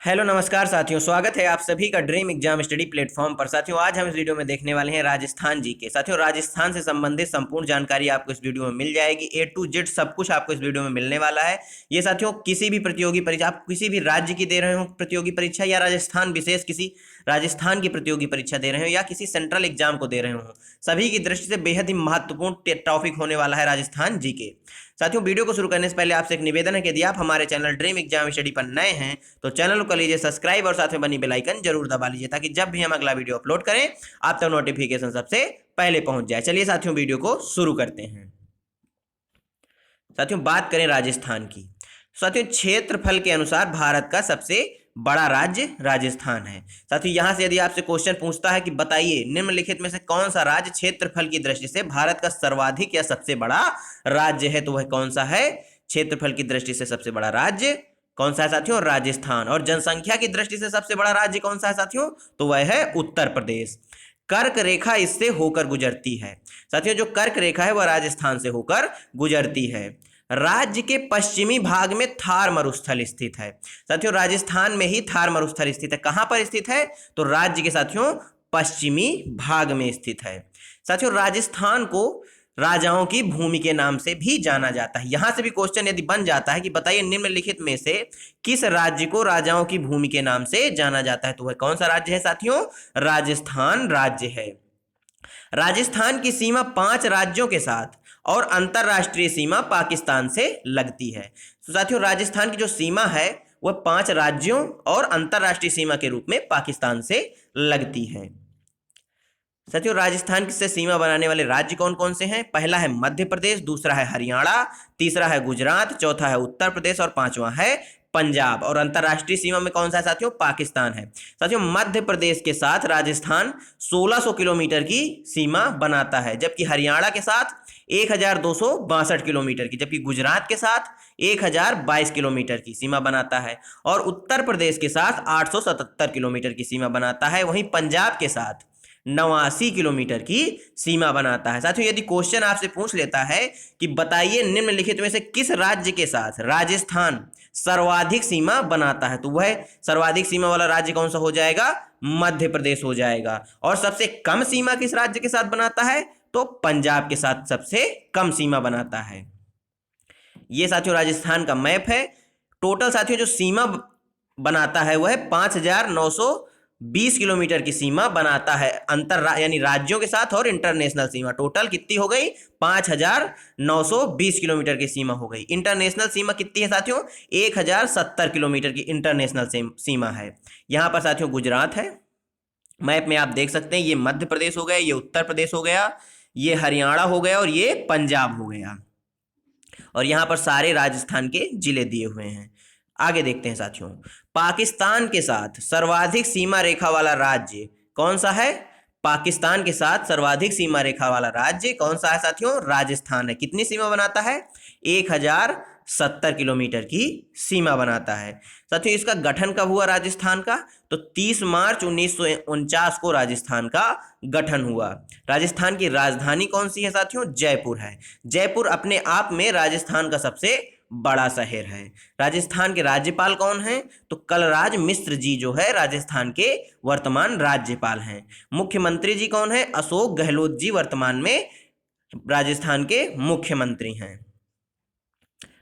Hello नमस्कार साथियों, स्वागत है आप सभी का ड्रीम एग्जाम स्टडी प्लेटफॉर्म पर। साथियों, आज हम इस वीडियो में देखने वाले हैं राजस्थान जी के। साथियों, राजस्थान से संबंधित संपूर्ण जानकारी आपको इस वीडियो में मिल जाएगी। ए टू जेड सब कुछ आपको इस वीडियो में मिलने वाला है। ये साथियों किसी भी प्रतियोगी परीक्षा, आप किसी भी राज्य की दे रहे हो प्रतियोगी परीक्षा, या राजस्थान विशेष किसी राजस्थान की प्रतियोगी परीक्षा दे रहे हो, या किसी सेंट्रल एग्जाम को दे रहे हो, सभी की दृष्टि से बेहद ही महत्वपूर्ण टॉपिक होने वाला है राजस्थान जी के। साथियों, वीडियो को शुरू करने से पहले आपसे एक निवेदन है कि यदि आप हमारे चैनल ड्रीम एग्जाम स्टडी पर नए हैं तो चैनल को कर लीजिए सब्सक्राइब और साथ में बनी बेल आइकन जरूर दबा लीजिए, ताकि जब भी हम अगला वीडियो अपलोड करें आप तक नोटिफिकेशन सबसे पहले पहुंच जाए। चलिए साथियों, वीडियो को शुरू करते हैं। साथियों, बात करें राजस्थान की। साथियों, क्षेत्रफल के अनुसार भारत का सबसे बड़ा राज्य राजस्थान है। साथियों, यहां से यदि आपसे क्वेश्चन पूछता है कि बताइए निम्नलिखित में से कौन सा राज्य क्षेत्रफल की दृष्टि से भारत का सर्वाधिक या सबसे बड़ा राज्य है, तो वह कौन सा है? क्षेत्रफल की दृष्टि से सबसे बड़ा राज्य कौन सा है साथियों? राजस्थान। और जनसंख्या की दृष्टि से सबसे बड़ा राज्य कौन सा है साथियों? तो वह है उत्तर प्रदेश। कर्क रेखा इससे होकर गुजरती है। साथियों, जो कर्क रेखा है वह राजस्थान से होकर गुजरती है। राज्य के पश्चिमी भाग में थार मरुस्थल स्थित है। साथियों, राजस्थान में ही थार मरुस्थल स्थित है। कहां पर स्थित है? तो राज्य के साथियों पश्चिमी भाग में स्थित है। साथियों, राजस्थान को राजाओं की भूमि के नाम से भी जाना जाता है। यहां से भी क्वेश्चन यदि बन जाता है कि बताइए निम्नलिखित में से किस राज्य को राजाओं की भूमि के नाम से जाना जाता है, तो वह कौन सा राज्य है साथियों? राजस्थान राज्य है। राजस्थान की सीमा 5 राज्यों के साथ और अंतरराष्ट्रीय सीमा पाकिस्तान से लगती है। तो साथियों, राजस्थान की जो सीमा है वह 5 राज्यों और अंतरराष्ट्रीय सीमा के रूप में पाकिस्तान से लगती है। साथियों, राजस्थान से सीमा बनाने वाले राज्य कौन कौन से हैं? पहला है मध्य प्रदेश, दूसरा है हरियाणा, तीसरा है गुजरात, चौथा है उत्तर प्रदेश और पांचवा है पंजाब। और अंतरराष्ट्रीय सीमा में कौन सा है साथियों? पाकिस्तान है। साथियों, मध्य प्रदेश के साथ राजस्थान 1600 किलोमीटर की सीमा बनाता है, जबकि हरियाणा के साथ 1262 किलोमीटर की, जबकि गुजरात के साथ 1022 किलोमीटर की सीमा बनाता है, और उत्तर प्रदेश के साथ 877 किलोमीटर की सीमा बनाता है। वहीं पंजाब के साथ 89 किलोमीटर की सीमा बनाता है। साथियों, यदि क्वेश्चन आपसे पूछ लेता है कि बताइए निम्नलिखित में से किस राज्य के साथ राजस्थान सर्वाधिक सीमा बनाता है, तो वह सर्वाधिक सीमा वाला राज्य कौन सा हो जाएगा? मध्य प्रदेश हो जाएगा। और सबसे कम सीमा किस राज्य के साथ बनाता है? तो पंजाब के साथ सबसे कम सीमा बनाता है। यह साथियों राजस्थान का मैप है। टोटल साथियों जो सीमा बनाता है वह 5920 किलोमीटर की सीमा बनाता है, अंतर यानी राज्यों के साथ और इंटरनेशनल सीमा। टोटल कितनी हो गई? 5920 किलोमीटर की सीमा हो गई। इंटरनेशनल सीमा कितनी है साथियों? 1070 किलोमीटर की इंटरनेशनल सीमा है। यहां पर साथियों गुजरात है, मैप में आप देख सकते हैं। ये मध्य प्रदेश हो गया, ये उत्तर प्रदेश हो गया, ये हरियाणा हो गया और ये पंजाब हो गया। और यहां पर सारे राजस्थान के जिले दिए हुए हैं। आगे देखते हैं साथियों, पाकिस्तान के साथ सर्वाधिक सीमा रेखा वाला राज्य कौन सा है? पाकिस्तान के साथ सर्वाधिक सीमा रेखा वाला राज्य कौन सा है साथियों? राजस्थान है। कितनी सीमा बनाता है? 1070 किलोमीटर की सीमा बनाता है। साथियों, इसका गठन कब हुआ राजस्थान का? तो 30 मार्च 1949 को राजस्थान का गठन हुआ। राजस्थान की राजधानी कौन सी है साथियों? जयपुर है। जयपुर अपने आप में राजस्थान का सबसे बड़ा शहर है। राजस्थान के राज्यपाल कौन हैं? तो कलराज मिश्र जी जो है राजस्थान के वर्तमान राज्यपाल हैं। मुख्यमंत्री जी कौन है? अशोक गहलोत जी वर्तमान में राजस्थान के मुख्यमंत्री हैं।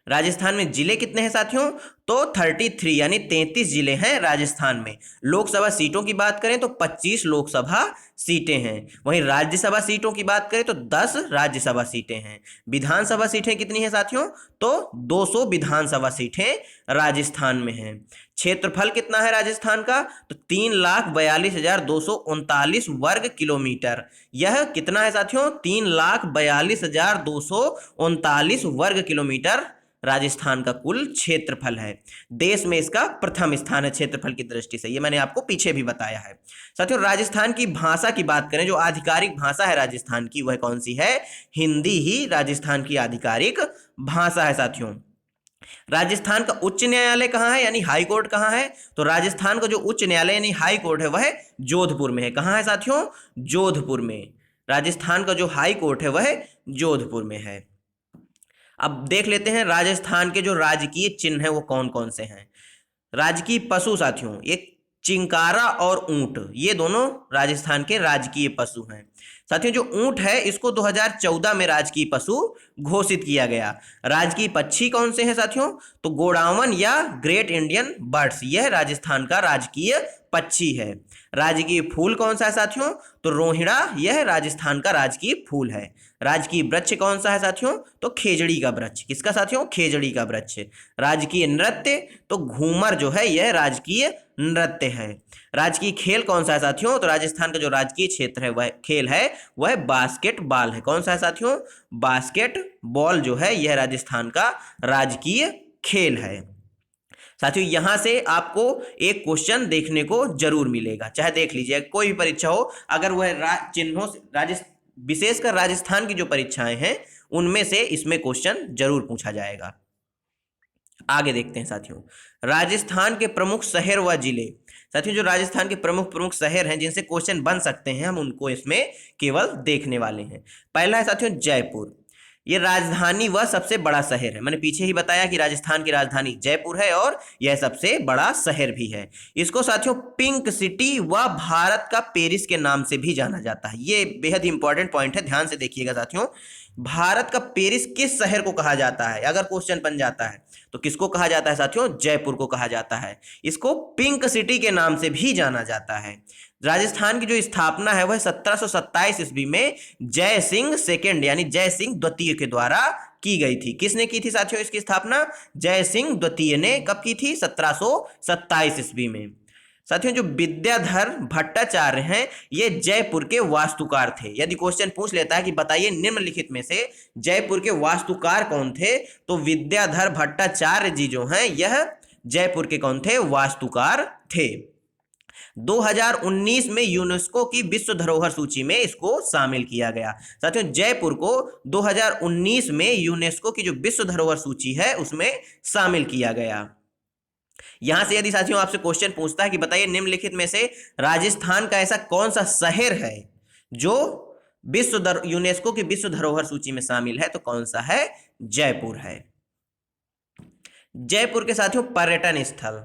राजस्थान में जिले कितने हैं साथियों? तो 33 यानी 33 जिले हैं राजस्थान में। लोकसभा सीटों की बात करें तो 25 लोकसभा सीटें हैं। वहीं राज्यसभा सीटों की बात करें तो 10 राज्यसभा सीटें हैं। विधानसभा सीटें कितनी हैं साथियों? तो 200 विधानसभा सीटें राजस्थान में हैं। क्षेत्रफल कितना है राजस्थान का? तो 3,42,239 वर्ग किलोमीटर। यह कितना है साथियों? 3,42,239 वर्ग किलोमीटर राजस्थान का कुल क्षेत्रफल है। देश में इसका प्रथम स्थान है क्षेत्रफल की दृष्टि से, ये मैंने आपको पीछे भी बताया है। साथियों, राजस्थान की भाषा की बात करें, जो आधिकारिक भाषा है राजस्थान की वह कौन सी है? हिंदी ही राजस्थान की आधिकारिक भाषा है। साथियों, राजस्थान का उच्च न्यायालय कहाँ है यानी हाई कोर्ट कहाँ है? तो राजस्थान का जो उच्च न्यायालय यानी हाई कोर्ट है वह जोधपुर में है। कहाँ है साथियों? जोधपुर में। राजस्थान का जो हाई कोर्ट है वह जोधपुर में है। अब देख लेते हैं राजस्थान के जो राजकीय चिन्ह हैं वो कौन कौन से हैं। राजकीय पशु साथियों, एक चिंकारा और ऊंट, ये दोनों राजस्थान के राजकीय पशु हैं। साथियों जो ऊंट है इसको 2014 में राजकीय पशु घोषित किया गया। राजकीय पक्षी कौन से हैं साथियों? तो गोडावन या ग्रेट इंडियन बर्ड्स, यह राजस्थान का राजकीय पक्षी है। राजकीय फूल कौन सा है साथियों? तो रोहिड़ा, यह राजस्थान का राजकीय फूल है। राजकीय वृक्ष कौन सा है साथियों? तो खेजड़ी का वृक्ष। किसका साथियों? खेजड़ी का वृक्ष। राजकीय नृत्य, तो घूमर जो है यह राजकीय नृत्य है। राजकीय खेल कौन सा है साथियों? तो राजस्थान का जो राजकीय क्षेत्र है वह खेल है वह बास्केटबॉल है। कौन सा है साथियों? बास्केटबॉल जो है यह राजस्थान का राजकीय खेल है। साथियों यहां से आपको एक क्वेश्चन देखने को जरूर मिलेगा, चाहे देख लीजिए कोई भी परीक्षा हो, अगर वह चिन्हों से विशेषकर राजस्थान की जो परीक्षाएं हैं उनमें से इसमें क्वेश्चन जरूर पूछा जाएगा। आगे देखते हैं साथियों, राजस्थान के प्रमुख शहर व जिले। साथियों जो राजस्थान के प्रमुख शहर हैं जिनसे क्वेश्चन बन सकते हैं, हम उनको इसमें केवल देखने वाले हैं। पहला है साथियों जयपुर, ये राजधानी व सबसे बड़ा शहर है। मैंने पीछे ही बताया कि राजस्थान की राजधानी जयपुर है और यह सबसे बड़ा शहर भी है। इसको साथियों पिंक सिटी व भारत का पेरिस के नाम से भी जाना जाता है। ये बेहद इंपॉर्टेंट पॉइंट है, ध्यान से देखिएगा साथियों। भारत का पेरिस किस शहर को कहा जाता है? अगर क्वेश्चन बन जाता है तो किसको कहा जाता है साथियों? जयपुर को कहा जाता है। इसको पिंक सिटी के नाम से भी जाना जाता है। राजस्थान की जो स्थापना है वह 1727 ईस्वी में जय सिंह सेकेंड यानी जय सिंह द्वितीय के द्वारा की गई थी। किसने की थी साथियों इसकी स्थापना? जय सिंह द्वितीय ने। कब की थी? 1727 ईस्वी में। साथियों जो विद्याधर भट्टाचार्य हैं ये जयपुर के वास्तुकार थे। यदि क्वेश्चन पूछ लेता है कि बताइए निम्नलिखित में से जयपुर के वास्तुकार कौन थे, तो विद्याधर भट्टाचार्य जी जो हैं यह जयपुर के कौन थे? वास्तुकार थे। 2019 में यूनेस्को की विश्व धरोहर सूची में इसको शामिल किया गया। साथियों जयपुर को 2019 में यूनेस्को की जो विश्व धरोहर सूची है उसमें शामिल किया गया। यहां से यदि साथियों आपसे क्वेश्चन पूछता है कि बताइए निम्नलिखित में से राजस्थान का ऐसा कौन सा शहर है जो यूनेस्को की विश्व धरोहर सूची में शामिल है, तो कौन सा है? जयपुर है। जयपुर के साथियों पर्यटन स्थल,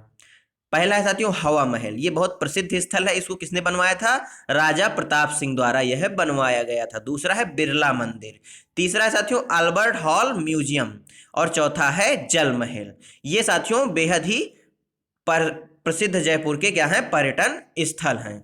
पहला है साथियों हवा महल, ये बहुत प्रसिद्ध स्थल है। इसको किसने बनवाया था? राजा प्रताप सिंह द्वारा यह बनवाया गया था। दूसरा है बिरला मंदिर। तीसरा है साथियों अल्बर्ट हॉल म्यूजियम। और चौथा है जल महल। ये साथियों बेहद ही प्रसिद्ध जयपुर के क्या हैं? पर्यटन स्थल हैं।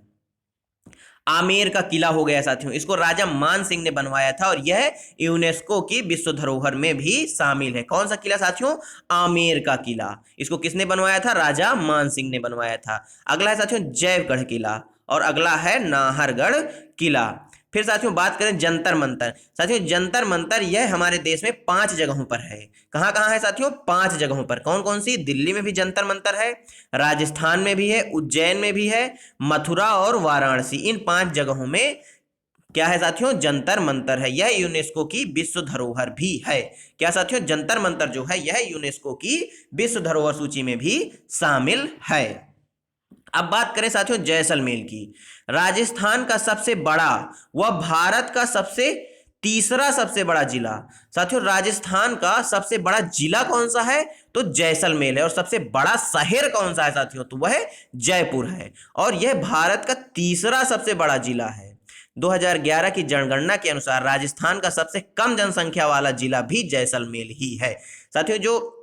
आमेर का किला हो गया साथियों, इसको राजा मान सिंह ने बनवाया था और यह यूनेस्को की विश्व धरोहर में भी शामिल है। कौन सा किला साथियों? आमेर का किला। इसको किसने बनवाया था? राजा मान सिंह ने बनवाया था। अगला है साथियों जयगढ़ किला और अगला है नाहरगढ़ किला। फिर साथियों बात करें जंतर मंतर। साथियों जंतर मंतर यह हमारे देश में 5 जगहों पर है। कहाँ कहाँ है साथियों? 5 जगहों पर। कौन कौन सी? दिल्ली में भी जंतर मंतर है, राजस्थान में भी है, उज्जैन में भी है, मथुरा और वाराणसी। इन 5 जगहों में क्या है साथियों? जंतर मंतर है। यह यूनेस्को की विश्व धरोहर भी है। क्या साथियों? जंतर मंतर जो है यह यूनेस्को की विश्व धरोहर सूची में भी शामिल है। अब बात करें साथियों जैसलमेर की। राजस्थान का सबसे बड़ा व भारत का तीसरा सबसे बड़ा जिला। साथियों राजस्थान का सबसे बड़ा जिला कौन सा है? तो जैसलमेर है। और सबसे बड़ा शहर कौन सा है साथियों? तो वह जयपुर है। और यह भारत का तीसरा सबसे बड़ा जिला है। 2011 की जनगणना के अनुसार राजस्थान का सबसे कम जनसंख्या वाला जिला भी जैसलमेर ही है। साथियों जो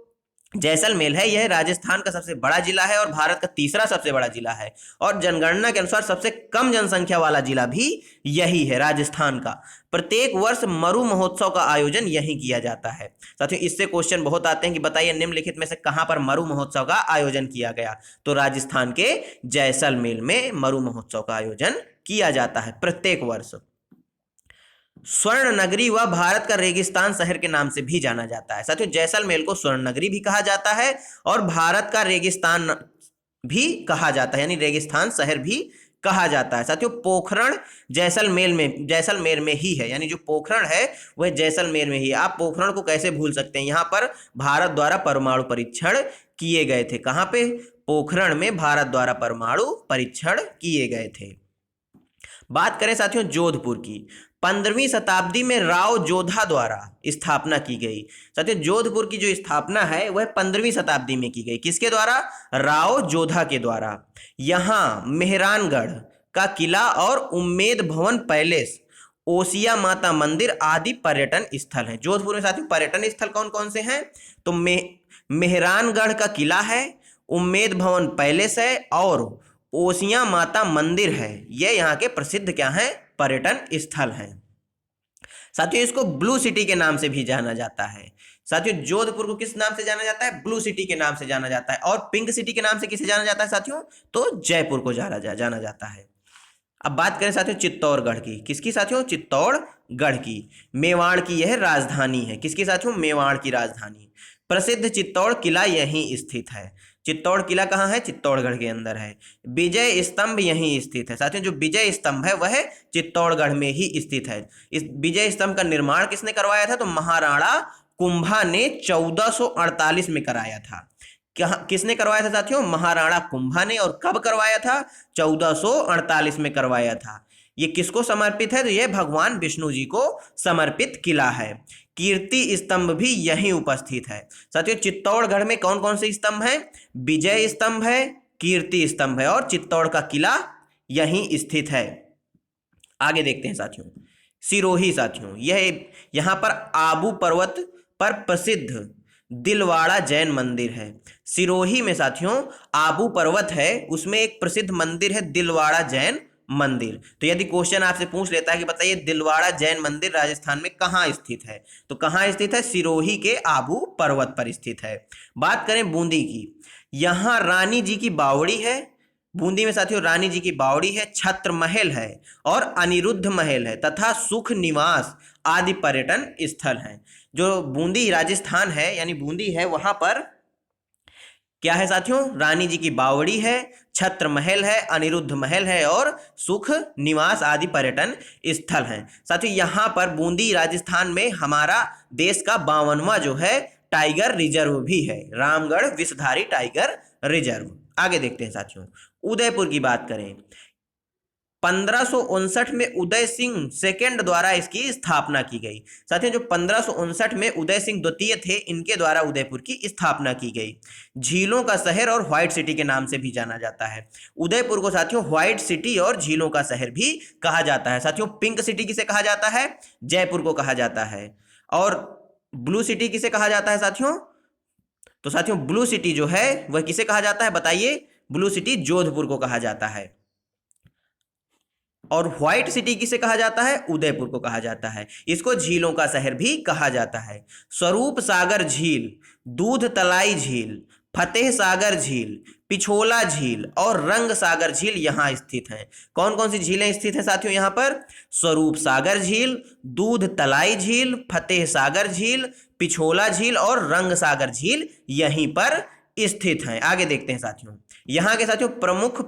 जैसलमेर है यह राजस्थान का सबसे बड़ा जिला है और भारत का तीसरा सबसे बड़ा जिला है। और जनगणना के अनुसार सबसे कम जनसंख्या वाला जिला भी यही है, राजस्थान का। प्रत्येक वर्ष मरु महोत्सव का आयोजन यहीं किया जाता है। साथियों इससे क्वेश्चन बहुत आते हैं कि बताइए निम्नलिखित में से कहां पर मरु महोत्सव का आयोजन किया गया? तो राजस्थान के जैसलमेर में मरु महोत्सव का आयोजन किया जाता है प्रत्येक वर्ष। स्वर्ण नगरी व भारत का रेगिस्तान शहर के नाम से भी जाना जाता है। साथियों जैसलमेर को स्वर्ण नगरी भी कहा जाता है और भारत का रेगिस्तान भी कहा जाता है, यानी रेगिस्तान शहर भी कहा जाता है। साथियों पोखरण जैसलमेर में ही है, यानी जो पोखरण है वह जैसलमेर में ही है। आप पोखरण को कैसे भूल सकते हैं? यहाँ पर भारत द्वारा परमाणु परीक्षण किए गए थे। कहाँ पे? पोखरण में भारत द्वारा परमाणु परीक्षण किए गए थे। बात करें साथियों जोधपुर की, 15वीं शताब्दी में राव जोधा द्वारा स्थापना की गई। साथियों जोधपुर की जो स्थापना है वह 15वीं शताब्दी में की गई। किसके द्वारा? राव जोधा के द्वारा। यहाँ मेहरानगढ़ का किला और उम्मेद भवन पैलेस, ओसिया माता मंदिर आदि पर्यटन स्थल हैं। जोधपुर में साथियों पर्यटन स्थल कौन कौन से हैं? तो मेहरानगढ़ का किला है, उम्मेद भवन पैलेस है और ओसिया माता मंदिर है। ये यहाँ के प्रसिद्ध क्या हैं? पर्यटन स्थल हैं। साथियों इसको ब्लू सिटी के नाम से भी जाना जाता है। साथियों जोधपुर को किस नाम से जाना जाता है? ब्लू सिटी के नाम से जाना जाता है। और पिंक सिटी के नाम से किसे जाना जाता है साथियों? तो जयपुर को जाना जाता है। अब बात करें साथियों चित्तौड़गढ़ की। किसकी साथियों? चित्तौड़गढ़ की। मेवाड़ की यह राजधानी है। किसकी साथियों? मेवाड़ की राजधानी। प्रसिद्ध चित्तौड़ किला यहीं स्थित है। चित्तौड़ किला कहाँ है? चित्तौड़गढ़ के अंदर है। विजय स्तंभ यहीं स्थित है। साथियों जो विजय स्तंभ है वह चित्तौड़गढ़ में ही स्थित है। इस विजय स्तंभ का निर्माण किसने करवाया था? तो महाराणा कुंभा ने 1448 में कराया था। किसने करवाया था साथियों? महाराणा कुंभा ने। और कब करवाया था? 1448 में करवाया था। ये किसको समर्पित है? तो यह भगवान विष्णु जी को समर्पित किला है। कीर्ति स्तंभ भी यहीं उपस्थित है। साथियों चित्तौड़गढ़ में कौन कौन से स्तंभ हैं? विजय स्तंभ है, कीर्ति स्तंभ है और चित्तौड़ का किला यहीं स्थित है। आगे देखते हैं साथियों सिरोही। साथियों यह यहाँ पर आबू पर्वत पर प्रसिद्ध दिलवाड़ा जैन मंदिर है। सिरोही में साथियों आबू पर्वत है, उसमें एक प्रसिद्ध मंदिर है दिलवाड़ा जैन मंदिर। तो यदि क्वेश्चन आपसे पूछ लेता है कि बताइए दिलवाड़ा जैन मंदिर राजस्थान में कहाँ स्थित है, तो कहाँ स्थित है? सिरोही के आबू पर्वत पर स्थित है। बात करें बूंदी की, यहाँ रानी जी की बावड़ी है। बूंदी में साथियों रानी जी की बावड़ी है, छत्र महल है और अनिरुद्ध महल है तथा सुख निवास आदि पर्यटन स्थल हैं। जो बूंदी राजस्थान है यानी बूंदी है, वहां पर क्या है साथियों? रानी जी की बावड़ी है, छत्र महल है, अनिरुद्ध महल है और सुख निवास आदि पर्यटन स्थल हैं। साथियों यहाँ पर बूंदी राजस्थान में हमारा देश का 52वां जो है टाइगर रिजर्व भी है, रामगढ़ विषधारी टाइगर रिजर्व। आगे देखते हैं साथियों उदयपुर की बात करें। 1559 में उदय सिंह सेकंड द्वारा इसकी स्थापना की गई। साथियों जो 1559 में उदय सिंह द्वितीय थे, इनके द्वारा उदयपुर की स्थापना की गई। झीलों का शहर और व्हाइट सिटी के नाम से भी जाना जाता है। उदयपुर को साथियों व्हाइट सिटी और झीलों का शहर भी कहा जाता है। साथियों पिंक सिटी किसे कहा जाता है? जयपुर को कहा जाता है। और ब्लू सिटी किसे कहा जाता है साथियों? तो साथियों ब्लू सिटी जो है वह किसे कहा जाता है? बताइए। ब्लू सिटी जोधपुर को कहा जाता है। और व्हाइट सिटी किसे कहा जाता है? उदयपुर को कहा जाता है। इसको झीलों का शहर भी कहा जाता है। स्वरूप सागर झील, दूध तलाई झील, फतेह सागर झील, पिछोला झील और रंग सागर झील यहाँ स्थित हैं। कौन कौन सी झीलें स्थित हैं साथियों यहाँ पर? स्वरूप सागर झील, दूध तलाई झील, फतेह सागर झील, पिछोला झील और रंग सागर झील यहीं पर स्थित हैं। आगे देखते हैं साथियों यहाँ के साथियों प्रमुख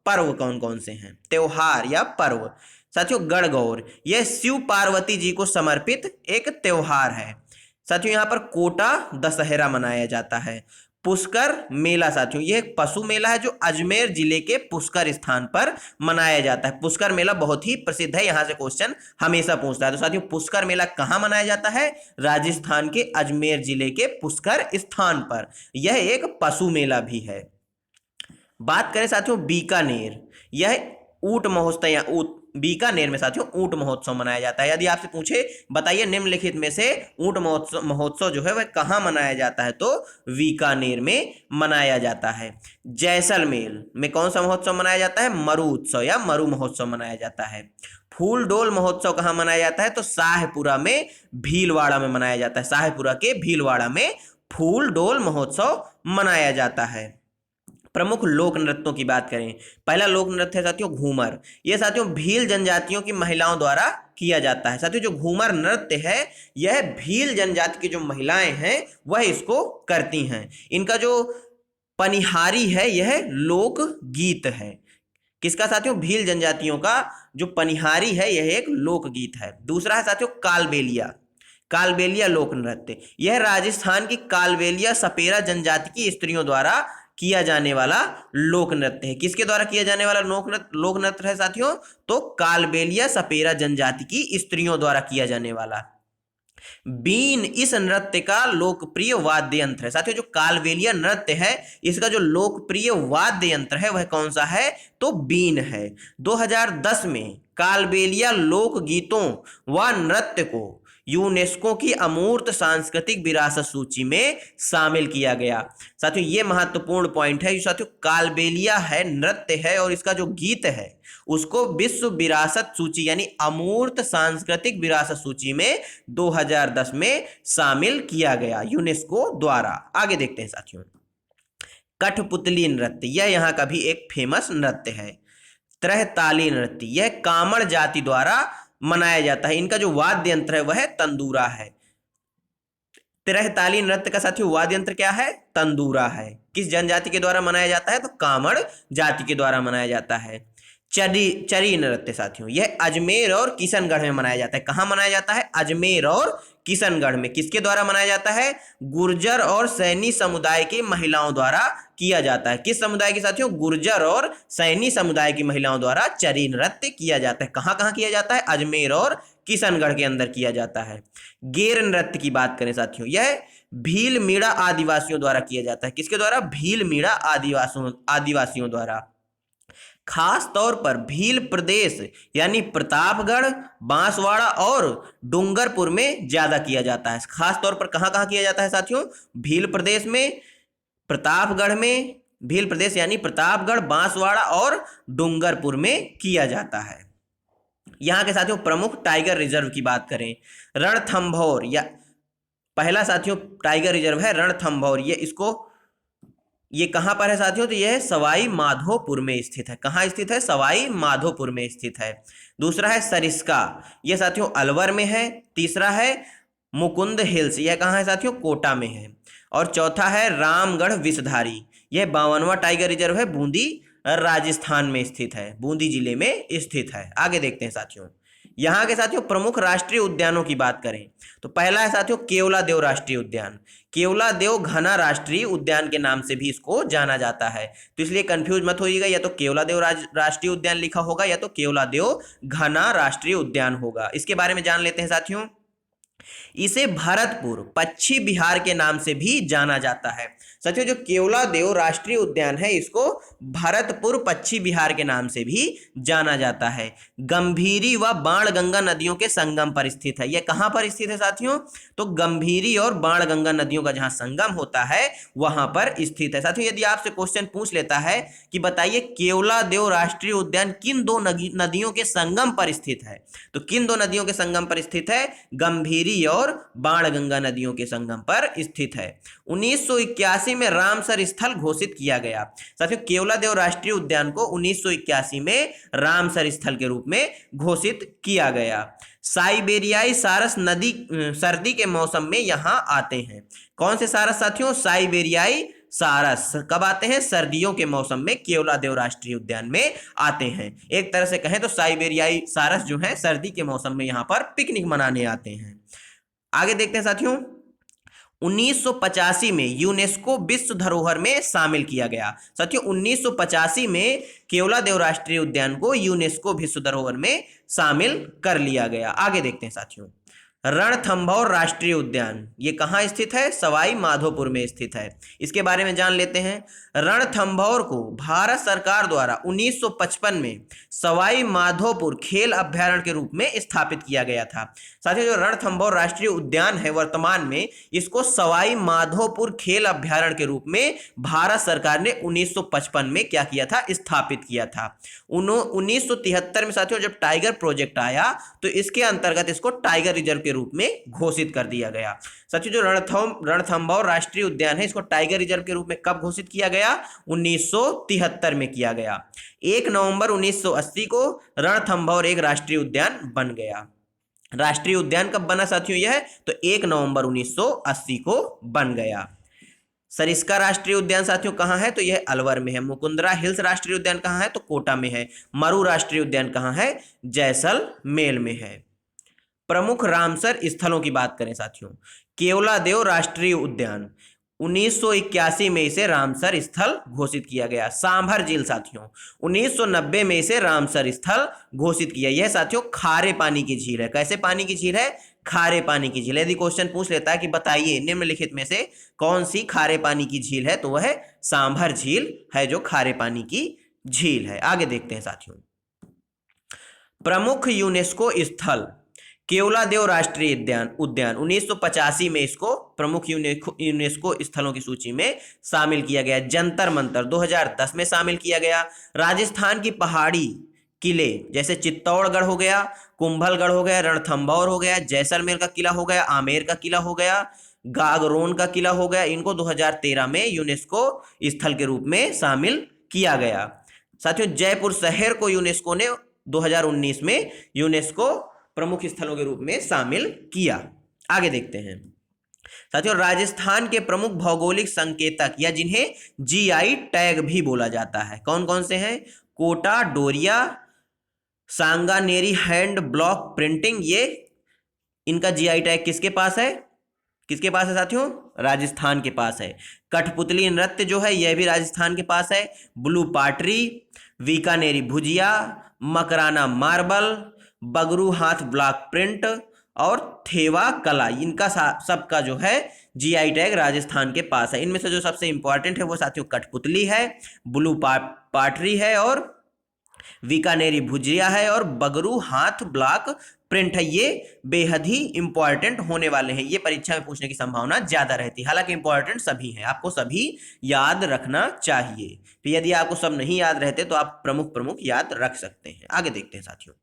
पर्व कौन कौन से हैं? त्योहार या पर्व। साथियों गणगौर यह शिव पार्वती जी को समर्पित एक त्योहार है। साथियों यहाँ पर कोटा दशहरा मनाया जाता है। पुष्कर मेला साथियों यह एक पशु मेला है जो अजमेर जिले के पुष्कर स्थान पर मनाया जाता है। पुष्कर मेला बहुत ही प्रसिद्ध है, यहाँ से क्वेश्चन हमेशा पूछता है। तो साथियों पुष्कर मेला कहाँ मनाया जाता है? राजस्थान के अजमेर जिले के पुष्कर स्थान पर। यह एक पशु मेला भी है। बात करें साथियों बीकानेर, यह ऊंट महोत्सव या बीकानेर में साथियों ऊंट महोत्सव मनाया जाता है। यदि आपसे पूछे बताइए निम्नलिखित में से ऊंट महोत्सव जो है वह कहाँ मनाया जाता है, तो बीकानेर में मनाया जाता है। जैसलमेर में कौन सा महोत्सव मनाया जाता है? मरु उत्सव या मरु महोत्सव मनाया जाता है। फूल डोल महोत्सव कहाँ मनाया जाता है? तो शाहपुरा में भीलवाड़ा में मनाया जाता है। शाहपुरा के भीलवाड़ा में फूल डोल महोत्सव मनाया जाता है। प्रमुख लोक नृत्यों की बात करें, पहला लोक नृत्य है साथियों घूमर। यह साथियों भील जनजातियों की महिलाओं द्वारा किया जाता है। साथियों जो घूमर नृत्य है यह भील जनजाति की जो महिलाएं हैं वह इसको करती हैं। इनका जो पनिहारी है यह लोक गीत है। किसका साथियों? भील जनजातियों का जो पनिहारी है यह एक लोक गीत है। दूसरा है साथियों कालबेलिया। कालबेलिया लोक नृत्य यह राजस्थान की कालबेलिया सपेरा जनजाति की स्त्रियों द्वारा किया जाने वाला लोक नृत्य है। किसके द्वारा किया जाने वाला लोक नृत्य है साथियों? तो कालबेलिया सपेरा जनजाति की स्त्रियों द्वारा किया जाने वाला। बीन इस नृत्य का लोकप्रिय वाद्य यंत्र है। साथियों जो कालबेलिया नृत्य है इसका जो लोकप्रिय वाद्य यंत्र है वह कौन सा है? तो बीन है। 2010 में कालबेलिया लोक गीतों व नृत्य को यूनेस्को की अमूर्त सांस्कृतिक विरासत सूची में शामिल किया गया। साथियों ये महत्वपूर्ण पॉइंट है। साथियों कालबेलिया है, नृत्य है, और इसका जो गीत है उसको विश्व विरासत सूची यानी अमूर्त सांस्कृतिक विरासत सूची में 2010 में शामिल किया गया यूनेस्को द्वारा। आगे देखते हैं साथियों, कठपुतली नृत्य, यह यहाँ का भी एक फेमस नृत्य है। त्रहताली नृत्य, यह कामड़ जाति द्वारा मनाया जाता है। इनका जो वाद्य यंत्र है वह तंदूरा है। त्रहताली नृत्य का साथियों वाद्य यंत्र क्या है? तंदूरा है। किस जनजाति के द्वारा मनाया जाता है? तो कामड़ जाति के द्वारा मनाया जाता है। चरी नृत्य साथियों यह अजमेर और किशनगढ़ में मनाया जाता है। कहाँ मनाया जाता है? अजमेर और किशनगढ़ में। किसके द्वारा मनाया जाता है? गुर्जर और सैनी समुदाय की महिलाओं द्वारा किया जाता है। किस समुदाय की साथियों? गुर्जर और सैनी समुदाय की महिलाओं द्वारा चरी नृत्य किया जाता है। कहाँ कहाँ किया जाता है? अजमेर और किशनगढ़ के अंदर किया जाता है। गेर नृत्य की बात करें साथियों, यह भील मीणा आदिवासियों द्वारा किया जाता है। किसके द्वारा? भील मीणा आदिवासियों द्वारा। खास तौर पर भील प्रदेश यानी प्रतापगढ़, बांसवाड़ा और डूंगरपुर में ज्यादा किया जाता है। खास तौर पर कहाँ कहाँ किया जाता है साथियों? भील प्रदेश में, प्रतापगढ़ में, भील प्रदेश यानी प्रतापगढ़, बांसवाड़ा और डूंगरपुर में किया जाता है। यहाँ के साथियों प्रमुख टाइगर रिजर्व की बात करें, रणथंभौर, या पहला साथियों टाइगर रिजर्व है रणथंभौर। ये कहाँ पर है साथियों? तो यह सवाई माधोपुर में स्थित है। कहाँ स्थित है? सवाई माधोपुर में स्थित है। दूसरा है सरिस्का, यह साथियों अलवर में है। तीसरा है मुकुंद हिल्स, यह कहाँ है साथियों? कोटा में है। और चौथा है रामगढ़ विषधारी, यह 52वां टाइगर रिजर्व है, बूंदी राजस्थान में स्थित है, बूंदी जिले में स्थित है। आगे देखते हैं साथियों, यहाँ के साथियों प्रमुख राष्ट्रीय उद्यानों की बात करें तो पहला है साथियों केवलादेव राष्ट्रीय उद्यान। केवलादेव घना राष्ट्रीय उद्यान के नाम से भी इसको जाना जाता है, तो इसलिए कंफ्यूज मत होइएगा, या तो केवलादेव राष्ट्रीय उद्यान लिखा होगा या तो केवलादेव घना राष्ट्रीय उद्यान होगा। इसके बारे में जान लेते हैं साथियों। इसे भरतपुर पश्चिम बिहार के नाम से भी जाना जाता है। साथियों जो केवलादेव राष्ट्रीय उद्यान है इसको भरतपुर पश्चिम बिहार के नाम से भी जाना जाता है। गंभीरी व बाणगंगा नदियों के संगम पर स्थित है। यह कहाँ पर स्थित है साथियों? तो गंभीरी और बाणगंगा नदियों का जहाँ संगम होता है वहां पर स्थित है। साथियों यदि आपसे क्वेश्चन पूछ लेता है कि बताइए केवलादेव राष्ट्रीय उद्यान किन दो नदियों के संगम पर स्थित है, तो किन दो नदियों के संगम पर स्थित है? गंभीरी और बाणगंगा नदियों के संगम पर स्थित है। 1981 में रामसर स्थल घोषित किया गया। साथियों केवलादेव राष्ट्रीय उद्यान को 1981 में रामसर स्थल के रूप में घोषित किया गया। साइबेरियाई सारस नदी सर्दी के मौसम में यहां आते हैं। कौन से सारस साथियों? साइबेरियाई सारस कब आते हैं? सर्दियों के मौसम में केवलादेव राष्ट्रीय उद्यान में आते हैं। एक तरह से कहें तो साइबेरियाई सारस जो है सर्दी के मौसम में यहां पर पिकनिक मनाने आते हैं। आगे देखते हैं साथियों, 1985 में यूनेस्को विश्व धरोहर में शामिल किया गया। साथियों 1985 में केवलादेव राष्ट्रीय उद्यान को यूनेस्को विश्व धरोहर में शामिल कर लिया गया। आगे देखते हैं साथियों, रणथंभौर राष्ट्रीय उद्यान ये कहाँ स्थित है? सवाई माधोपुर में स्थित है। इसके बारे में जान लेते हैं। रणथंभौर को भारत सरकार द्वारा 1955 में सवाई माधोपुर खेल अभ्यारण्य के रूप में स्थापित किया गया था। साथियों जो रणथंभौर राष्ट्रीय उद्यान है वर्तमान में इसको सवाई माधोपुर खेल अभ्यारण्य के रूप में भारत सरकार ने 1955 में क्या किया था? स्थापित किया था। 1973 में साथियों जब टाइगर प्रोजेक्ट आया तो इसके अंतर्गत इसको टाइगर रिजर्व के रूप में घोषित कर दिया गया। साथियों जो रणथंभौर राष्ट्रीय उद्यान है इसको टाइगर रिजर्व के रूप में कब घोषित किया गया? 1973 में किया गया। 1 नवंबर 1980 को रणथंभौर एक राष्ट्रीय उद्यान बन गया। राष्ट्रीय उद्यान कब बना साथियों? यह तो 1 नवंबर 1980 को बन गया। सरिस्का राष्ट्रीय उद्यान साथियों कहाँ है? तो यह अलवर में है। मुकुंदरा हिल्स राष्ट्रीय उद्यान कहाँ है? तो कोटा में है। मरु राष्ट्रीय उद्यान कहाँ है? जैसलमेर में है। प्रमुख रामसर स्थलों की बात करें साथियों, केवलादेव राष्ट्रीय उद्यान 1981 में इसे रामसर स्थल घोषित किया गया। सांभर झील साथियों 1990 में इसे रामसर स्थल घोषित किया। यह साथियों खारे पानी की झील है। कैसे पानी की झील है? खारे पानी की झील। यदि क्वेश्चन पूछ लेता है कि बताइए निम्नलिखित में से कौन सी खारे पानी की झील है, तो वह सांभर झील है जो खारे पानी की झील है। आगे देखते हैं साथियों, प्रमुख यूनेस्को स्थल केवलादेव राष्ट्रीय उद्यान उद्यान 1985 में इसको प्रमुख यूनेस्को स्थलों की सूची में शामिल किया गया। जंतर मंतर 2010 में शामिल किया गया। राजस्थान की पहाड़ी किले जैसे चित्तौड़गढ़ हो गया, कुंभलगढ़ हो गया, रणथंभौर हो गया, जैसलमेर का किला हो गया, आमेर का किला हो गया, गागरोन का किला हो गया, इनको 2013 में यूनेस्को स्थल के रूप में शामिल किया गया। साथियों जयपुर शहर को यूनेस्को ने 2019 में यूनेस्को प्रमुख स्थलों के रूप में शामिल किया। आगे देखते हैं साथियों, राजस्थान के प्रमुख भौगोलिक संकेतक या जिन्हें जीआई टैग भी बोला जाता है, कौन कौन से हैं? कोटा, डोरिया, सांगानेरी हैंड ब्लॉक प्रिंटिंग, ये इनका जीआई टैग किसके पास है? किसके पास है साथियों? राजस्थान के पास है। कठपुतली नृत्य जो है यह भी राजस्थान के पास है। ब्लू पाटरी, बीकानेरी भुजिया, मकराना मार्बल, बगरू हाथ ब्लॉक प्रिंट और थेवा कला, इनका सबका जो है जीआई टैग राजस्थान के पास है। इनमें से जो सबसे इंपॉर्टेंट है वो साथियों कठपुतली है, ब्लू पाटरी है और बीकानेरी भुजिया है और बगरू हाथ ब्लॉक प्रिंट है। ये बेहद ही इंपॉर्टेंट होने वाले हैं, ये परीक्षा में पूछने की संभावना ज्यादा रहती है। हालांकि इंपॉर्टेंट सभी हैं, आपको सभी याद रखना चाहिए। तो यदि आपको सब नहीं याद रहते तो आप प्रमुख प्रमुख याद रख सकते हैं। आगे देखते हैं साथियों,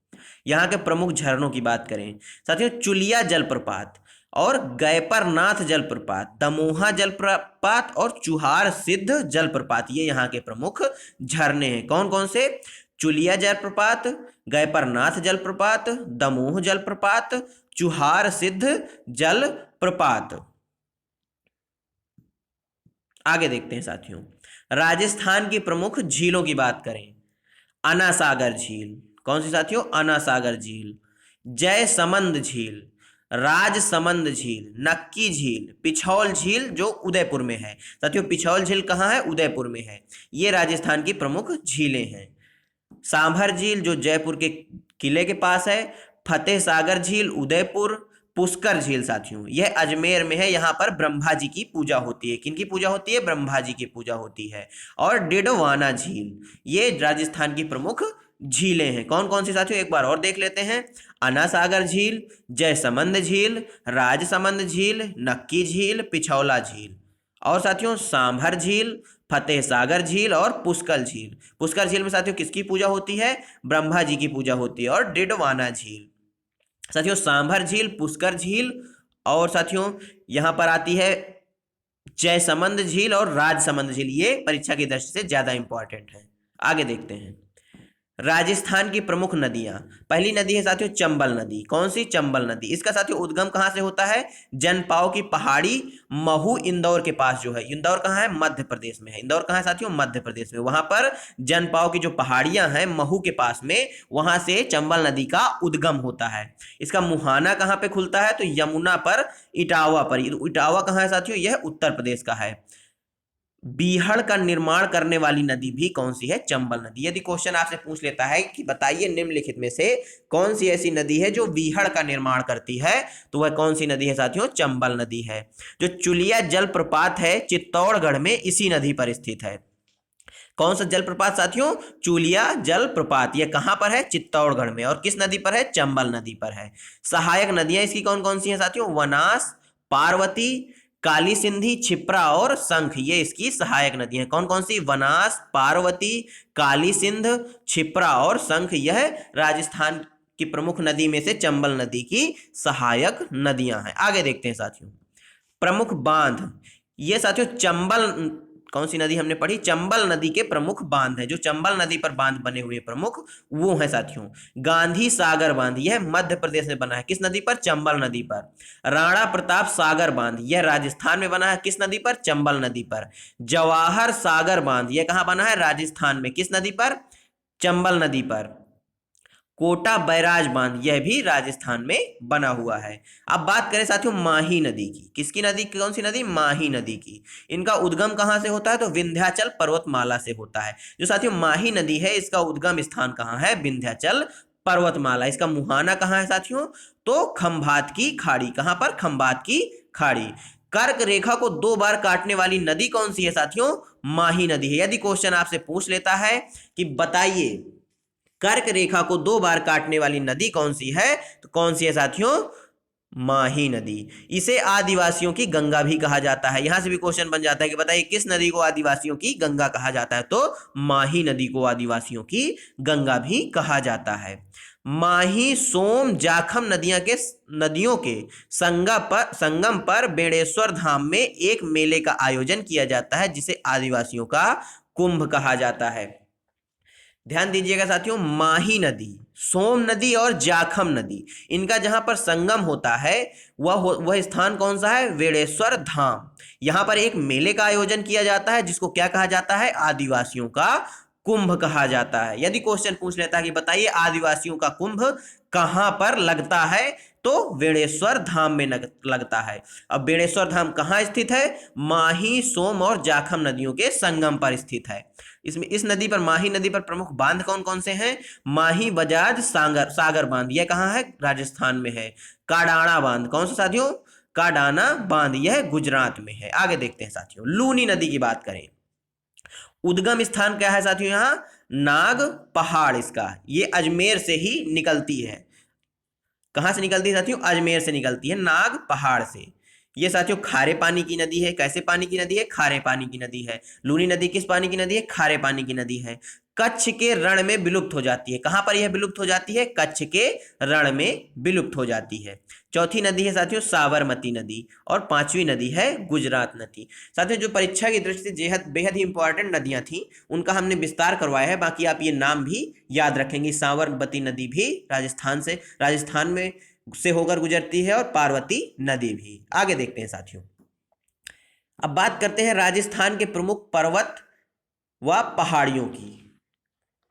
यहाँ के प्रमुख झरनों की बात करें साथियों, चुलिया जलप्रपात और गयपरनाथ जलप्रपात, दमोहा जलप्रपात और चुहार सिद्ध जलप्रपात, ये यहाँ के प्रमुख झरने हैं। कौन कौन से? चुलिया जलप्रपात, गयपरनाथ जलप्रपात, दमोह जलप्रपात, चुहार सिद्ध जलप्रपात। आगे देखते हैं साथियों, राजस्थान की प्रमुख झीलों की बात करें, अन्ना सागर झील, कौन सी साथियों? अन्ना सागर झील, जयसमंद झील, राजसमंद झील, नक्की झील, पिछौल झील जो उदयपुर में है। साथियों पिछौल झील कहाँ है? उदयपुर में है। ये राजस्थान की प्रमुख झीलें हैं। सांभर झील जो जयपुर के किले के पास है, फतेह सागर झील उदयपुर, पुष्कर झील साथियों यह अजमेर में है। यहाँ पर ब्रह्मा जी की पूजा होती है। किनकी पूजा होती है? ब्रह्मा जी की पूजा होती है। और डिडवाना झील, ये राजस्थान की प्रमुख झीलें हैं। कौन कौन सी साथियों? एक बार और देख लेते हैं, अन्ना सागर झील, जयसमंद झील, राजसमंद झील, नक्की झील, पिछौला झील और साथियों सांभर झील, फतेह सागर झील और पुष्कर झील। पुष्कर झील में साथियों किसकी पूजा होती है? ब्रह्मा जी की पूजा होती है। और डिडवाना झील साथियों, सांभर झील, पुष्कर झील और साथियों यहां पर आती है जयसमंद झील और राजसमंद झील, ये परीक्षा की दृष्टि से ज्यादा इंपॉर्टेंट है। आगे देखते हैं, राजस्थान की प्रमुख नदियां। पहली नदी है साथियों चंबल नदी। कौन सी? चंबल नदी। इसका साथियों उद्गम कहां से होता है? जनपाओ की पहाड़ी महू इंदौर के पास जो है। इंदौर कहां है? मध्य प्रदेश में है। इंदौर कहां है साथियों? मध्य प्रदेश में। वहां पर जनपाओ की जो पहाड़ियां हैं महू के पास में, वहां से चंबल नदी का उद्गम होता है। इसका मुहाना कहां पे खुलता है? तो यमुना पर, इटावा पर। इटावा कहां है साथियों? यह उत्तर प्रदेश का है। बीहड़ का निर्माण करने वाली नदी भी कौन सी है? चंबल नदी। यदि क्वेश्चन आपसे पूछ लेता है कि बताइए निम्नलिखित में से कौन सी ऐसी नदी है जो बीहड़ का निर्माण करती है, तो वह कौन सी नदी है साथियों? चंबल नदी है। जो चुलिया जलप्रपात है चित्तौड़गढ़ में इसी नदी पर स्थित है। कौन सा जलप्रपात साथियों? चुलिया जलप्रपात। यह कहां पर है? चित्तौड़गढ़ में। और किस नदी पर है? चंबल नदी पर है। सहायक नदियां इसकी कौन कौन सी हैं साथियों? वनास, पार्वती, काली सिंधी, छिप्रा और शंख, ये इसकी सहायक नदियां हैं। कौन कौन सी? वनास, पार्वती, काली सिंध, छिप्रा और शंख, यह राजस्थान की प्रमुख नदी में से चंबल नदी की सहायक नदियां हैं। आगे देखते हैं साथियों, प्रमुख बांध। ये साथियों चंबल, कौन सी नदी हमने पढ़ी? चंबल नदी के प्रमुख बांध है। जो चंबल नदी पर बांध बने हुए प्रमुख वो है साथियों गांधी सागर बांध, यह मध्य प्रदेश में बना है। किस नदी पर? चंबल नदी पर। राणा प्रताप सागर बांध, यह राजस्थान में बना है। किस नदी पर? चंबल नदी पर। जवाहर सागर बांध, यह कहां बना है? राजस्थान में। किस नदी पर? चंबल नदी पर। कोटा बैराज बांध, यह भी राजस्थान में बना हुआ है। अब बात करें साथियों माही नदी की। किसकी नदी, कौन सी नदी? माही नदी की। इनका उद्गम कहाँ से होता है? तो विंध्याचल पर्वतमाला से होता है। जो साथियों माही नदी है, इसका उद्गम स्थान कहाँ है? विंध्याचल पर्वतमाला। इसका मुहाना कहाँ है साथियों? तो खंभात की खाड़ी। कहाँ पर? खंभात की खाड़ी। कर्क रेखा को 2 बार काटने वाली नदी कौन सी है साथियों? माही नदी है। यदि क्वेश्चन आपसे पूछ लेता है कि बताइए कर्क रेखा को 2 बार काटने वाली नदी कौन सी है, तो कौन सी है साथियों? माही नदी। इसे आदिवासियों की गंगा भी कहा जाता है। यहां से भी क्वेश्चन बन जाता है कि बताइए किस नदी को आदिवासियों की गंगा कहा जाता है, तो माही नदी को आदिवासियों की गंगा भी कहा जाता है। माही, सोम, जाखम नदियों के संगम पर बेणेश्वर धाम में एक मेले का आयोजन किया जाता है, जिसे आदिवासियों का कुंभ कहा जाता है। ध्यान दीजिएगा साथियों, माही नदी, सोम नदी और जाखम नदी, इनका जहां पर संगम होता है वह स्थान कौन सा है? वेणेश्वर धाम। यहां पर एक मेले का आयोजन किया जाता है, जिसको क्या कहा जाता है? आदिवासियों का कुंभ कहा जाता है। यदि क्वेश्चन पूछ लेता है कि बताइए आदिवासियों का कुंभ कहां पर लगता है, तो वेणेश्वर धाम में लगता है। अब वेणेश्वर धाम कहाँ स्थित है? माही, सोम और जाखम नदियों के संगम पर स्थित है। इसमें इस नदी पर, माही नदी पर प्रमुख बांध कौन कौन से हैं? माही, बजाज, सागर बांध, यह कहाँ है? राजस्थान में है। काडाना बांध, कौन सा साथियों? काडाना बांध, यह गुजरात में है। आगे देखते हैं साथियों, लूनी नदी की बात करें। उद्गम स्थान क्या है साथियों? यहाँ नाग पहाड़ इसका, ये अजमेर से ही निकलती है। कहां से निकलती है साथियों? अजमेर से निकलती है, नाग पहाड़ से। ये साथियों खारे पानी की नदी है। कैसे पानी की नदी है? खारे पानी की नदी है। लूनी नदी किस पानी की नदी है? खारे पानी की नदी है। कच्छ के रण में विलुप्त हो जाती है। कहां पर यह विलुप्त हो जाती है? कच्छ के रण में विलुप्त हो जाती है। चौथी नदी है साथियों साबरमती नदी, और 5वीं नदी है गुजरात नदी। साथियों जो परीक्षा की दृष्टि से बेहद ही इंपॉर्टेंट नदियां थी, उनका हमने विस्तार करवाया है। बाकी आप ये नाम भी याद रखेंगे। साबरमती नदी भी राजस्थान में से होकर गुजरती है, और पार्वती नदी भी। आगे देखते हैं साथियों, अब बात करते हैं राजस्थान के प्रमुख पर्वत व पहाड़ियों की।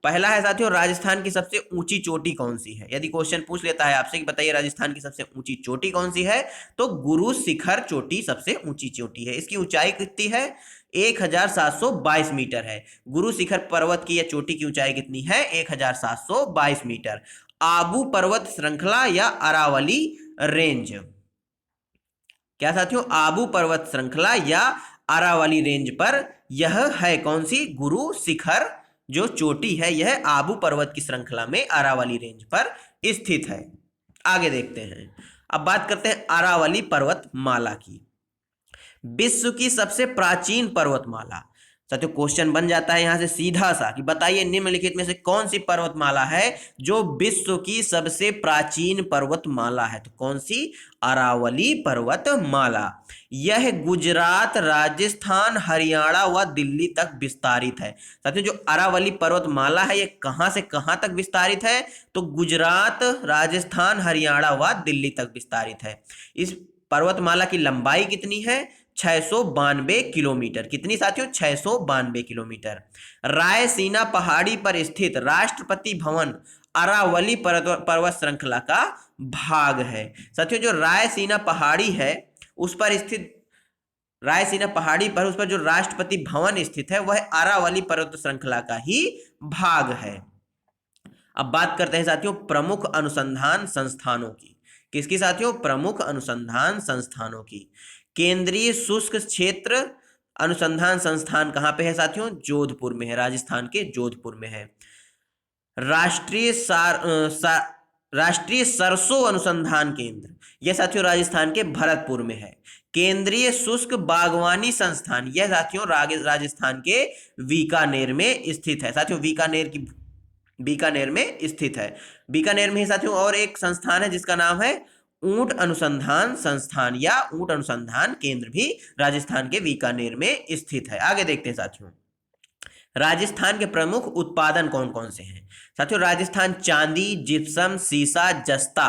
पहला है साथियों राजस्थान की सबसे ऊंची चोटी कौन सी है? यदि क्वेश्चन पूछ लेता है आपसे कि बताइए राजस्थान की सबसे ऊंची चोटी कौन सी है, तो गुरु शिखर चोटी सबसे ऊंची चोटी है। इसकी ऊंचाई कितनी है? 1722 मीटर है। गुरु शिखर पर्वत की या चोटी की ऊंचाई कितनी है? 1722 मीटर। आबू पर्वत श्रृंखला या अरावली रेंज, क्या साथियों? आबू पर्वत श्रृंखला या अरावली रेंज पर यह है कौन सी? गुरु शिखर जो चोटी है, यह आबू पर्वत की श्रृंखला में अरावली रेंज पर स्थित है। आगे देखते हैं, अब बात करते हैं अरावली पर्वतमाला की। विश्व की सबसे प्राचीन पर्वतमाला। साथियों क्वेश्चन बन जाता है यहां से सीधा सा कि बताइए निम्नलिखित में से कौन सी पर्वतमाला है जो विश्व की सबसे प्राचीन पर्वतमाला है? तो कौन सी? अरावली पर्वतमाला। यह गुजरात, राजस्थान, हरियाणा व दिल्ली तक विस्तारित है। साथियों जो अरावली पर्वतमाला है, यह कहां से कहां तक विस्तारित है? तो गुजरात, राजस्थान, हरियाणा व दिल्ली तक विस्तारित है। इस पर्वतमाला की लंबाई कितनी है? 692 किलोमीटर। कितनी साथियों? 692 किलोमीटर। रायसीना पहाड़ी पर स्थित राष्ट्रपति भवन अरावली पर्वत श्रृंखला का भाग है। साथियों जो रायसीना पहाड़ी है उस पर स्थित, रायसीना पहाड़ी पर उस पर जो राष्ट्रपति भवन स्थित है वह अरावली पर्वत श्रृंखला का ही भाग है। अब बात करते हैं साथियों प्रमुख अनुसंधान संस्थानों की। किसकी साथियों? प्रमुख अनुसंधान संस्थानों की। केंद्रीय शुष्क क्षेत्र अनुसंधान संस्थान कहां पे है साथियों? जोधपुर में है, राजस्थान के जोधपुर में है। राष्ट्रीय सरसों अनुसंधान केंद्र, यह साथियों राजस्थान के भरतपुर में है। केंद्रीय शुष्क बागवानी संस्थान, यह साथियों राजस्थान के बीकानेर में स्थित है। साथियों बीकानेर में स्थित है। बीकानेर में ही साथियों और एक संस्थान है जिसका नाम है ऊंट अनुसंधान संस्थान या ऊंट अनुसंधान केंद्र, भी राजस्थान के बीकानेर में स्थित है। आगे देखते हैं साथियों राजस्थान के प्रमुख उत्पादन कौन कौन से हैं। साथियों राजस्थान चांदी, जिप्सम, सीसा, जस्ता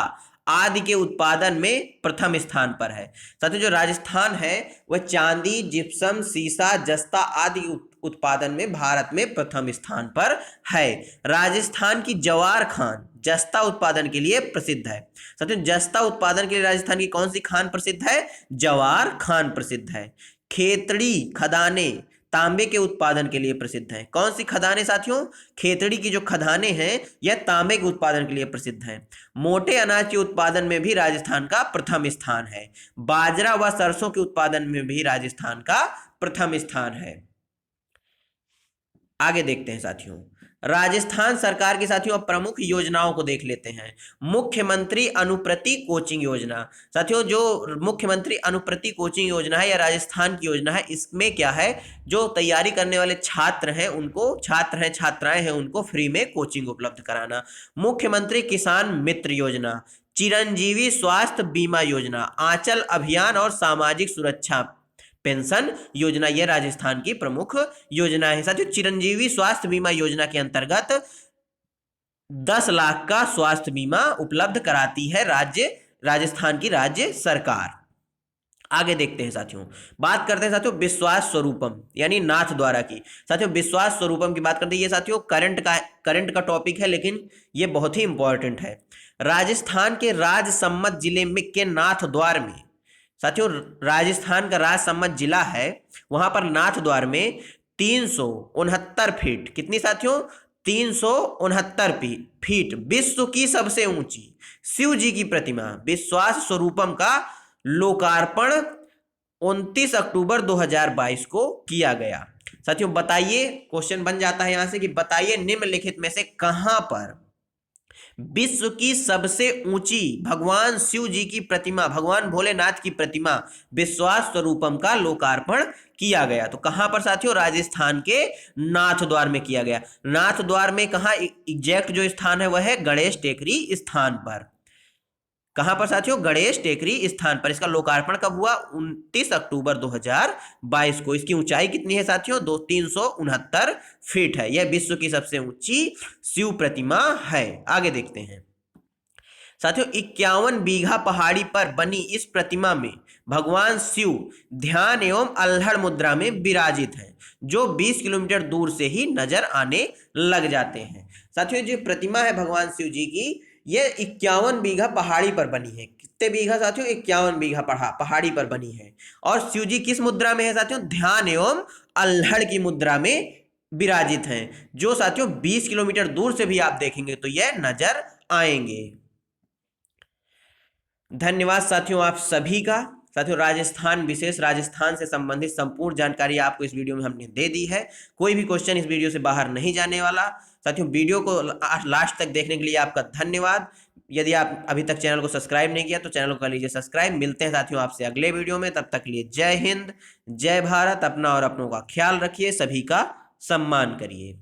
आदि के उत्पादन में प्रथम स्थान पर है। साथियों जो राजस्थान है वह चांदी, जिप्सम, सीसा, जस्ता आदि उत्पादन में भारत में प्रथम स्थान पर है। राजस्थान की जवार खान, जस्ता उत्पादन के लिए प्रसिद्ध है। साथियों जस्ता उत्पादन के लिए राजस्थान की कौन सी खान प्रसिद्ध है? जवार खान प्रसिद्ध है। खेतड़ी खदाने तांबे के उत्पादन के लिए प्रसिद्ध हैं। कौन सी खदानें साथियों? खेतड़ी की जो खदानें हैं यह तांबे के उत्पादन के लिए प्रसिद्ध हैं। मोटे अनाज के उत्पादन में भी राजस्थान का प्रथम स्थान है। बाजरा व सरसों के उत्पादन में भी राजस्थान का प्रथम स्थान है। आगे देखते हैं साथियों, राजस्थान सरकार की साथियों प्रमुख योजनाओं को देख लेते हैं। मुख्यमंत्री अनुप्रति कोचिंग योजना। साथियों जो मुख्यमंत्री अनुप्रति कोचिंग योजना है या राजस्थान की योजना है, इसमें क्या है, जो तैयारी करने वाले छात्र हैं उनको, छात्र हैं छात्राएं हैं उनको फ्री में कोचिंग उपलब्ध कराना। मुख्यमंत्री किसान मित्र योजना, चिरंजीवी स्वास्थ्य बीमा योजना, आंचल अभियान और सामाजिक सुरक्षा पेंशन योजना, यह राजस्थान की प्रमुख योजना है। साथियों चिरंजीवी स्वास्थ्य बीमा योजना के अंतर्गत 10 लाख का स्वास्थ्य बीमा उपलब्ध कराती है राजस्थान की राज्य सरकार। आगे देखते हैं साथियों, बात करते हैं साथियों विश्वास स्वरूपम यानी नाथ द्वारा की। साथियों विश्वास स्वरूपम की बात करते हैं, ये साथियों करंट का टॉपिक है, लेकिन ये बहुत ही इंपॉर्टेंट है। राजस्थान के राजसमंद जिले में के नाथ द्वार में, साथियों राजस्थान का राजसमंद जिला है, वहां पर नाथ द्वार में 369 फीट, कितनी साथियों? 369 फीट विश्व की सबसे ऊंची शिव जी की प्रतिमा विश्वास स्वरूपम का लोकार्पण 29 अक्टूबर 2022 को किया गया। साथियों बताइए, क्वेश्चन बन जाता है यहां से कि बताइए निम्नलिखित में से कहां पर विश्व की सबसे ऊंची भगवान शिव जी की प्रतिमा, भगवान भोलेनाथ की प्रतिमा विश्वास स्वरूपम का लोकार्पण किया गया? तो कहां पर साथियों? राजस्थान के नाथ द्वार में किया गया। नाथ द्वार में कहां एग्जैक्ट जो स्थान है वह है गणेश टेकरी स्थान पर। कहां पर साथियों? गणेश टेकरी स्थान पर। इसका लोकार्पण कब हुआ? 29 अक्टूबर 2022 को। इसकी ऊंचाई कितनी है साथियों? 369 फीट है। यह विश्व की सबसे ऊंची शिव प्रतिमा है। आगे देखते हैं साथियों, 51 बीघा पहाड़ी पर बनी इस प्रतिमा में भगवान शिव ध्यान एवं अल्हड़ मुद्रा में विराजित हैं, जो 20 किलोमीटर दूर से ही नजर आने लग जाते हैं। साथियों जो प्रतिमा है भगवान शिव जी की, यह 51 बीघा पहाड़ी पर बनी है। कितने बीघा साथियों? 51 बीघा पहाड़ी पर बनी है। और शिव जी किस मुद्रा में है साथियों? ध्यान एवं अल्हड़ की मुद्रा में विराजित हैं, जो साथियों 20 किलोमीटर दूर से भी आप देखेंगे तो यह नजर आएंगे। धन्यवाद साथियों आप सभी का। साथियों राजस्थान विशेष राजस्थान से संबंधित संपूर्ण जानकारी आपको इस वीडियो में हमने दे दी है। कोई भी क्वेश्चन इस वीडियो से बाहर नहीं जाने वाला। साथियों वीडियो को लास्ट तक देखने के लिए आपका धन्यवाद। यदि आप अभी तक चैनल को सब्सक्राइब नहीं किया तो चैनल को कर लीजिए सब्सक्राइब। मिलते हैं साथियों आपसे अगले वीडियो में, तब तक के लिए जय हिंद, जय भारत। अपना और अपनों का ख्याल रखिए, सभी का सम्मान करिए।